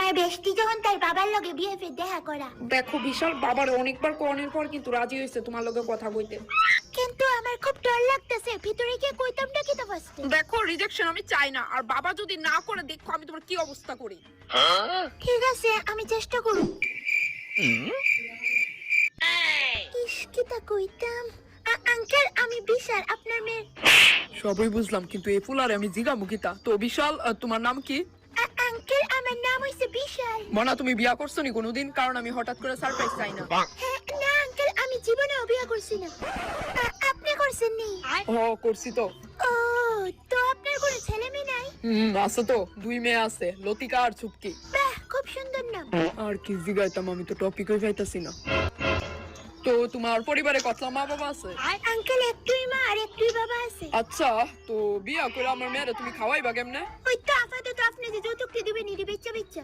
আমার বেস্টি যখন তার বাবার লগে বিয়ে ফের দেখা করা। দেখো বিশাল, বাবার অনেকবার কোনের পর কিন্তু রাজি হয়েছে তোমার লগে কথা কইতে। কিন্তু আমার খুব ডর লাগতেছে, ভিতরে গিয়ে কইতামটা কি তো ফার্স্টে। দেখো রিজেকশন আমি চাই না, আর বাবা যদি না করে দেখো আমি তোমার কি অবস্থা করি। ঠিক আছে, আমি চেষ্টা করব। ইস কিতা কইতাম। আঙ্কেল, আমি বিশাল, আপনার মেয়ে। সবই বুঝলাম, কিন্তু এই ফুলারে আমি জিগামুখিতা। তো বিশাল, তোমার নাম কি? আঙ্কেল, আমার নাম হইছে বিশাল। মনা, তুমি বিয়া করছো নি কোনোদিন? কারণ আমি হঠাৎ করে সারপ্রাইজ চাই না। হ্যাঁ, না আঙ্কেল, আমি জীবনেও বিয়ে করছি না। আপনি করছেন নি? ও, করছি তো। ও, তো আপনার কোনো ছেলে মেয়ে নাই? আছে তো, 2 মেয়ে আছে, লতিকা আর চুপকি। বাহ, খুব সুন্দর নাম। আর কি জিগাইতাম, আমি তো টপিকই পাইতাছি না। তো তোমার পরিবারে কত মা বাবা আছে? আঙ্কেল, একটুই মা আর একটুই বাবা আছে। আচ্ছা, তো বিয়া করে আমার মেয়েরে তুমি খাওয়াইবা কেমনে? ওই তো আপাতত আপনি যে যৌতুকটি দিবেন, নিদি বেচ্চা বেচ্চা।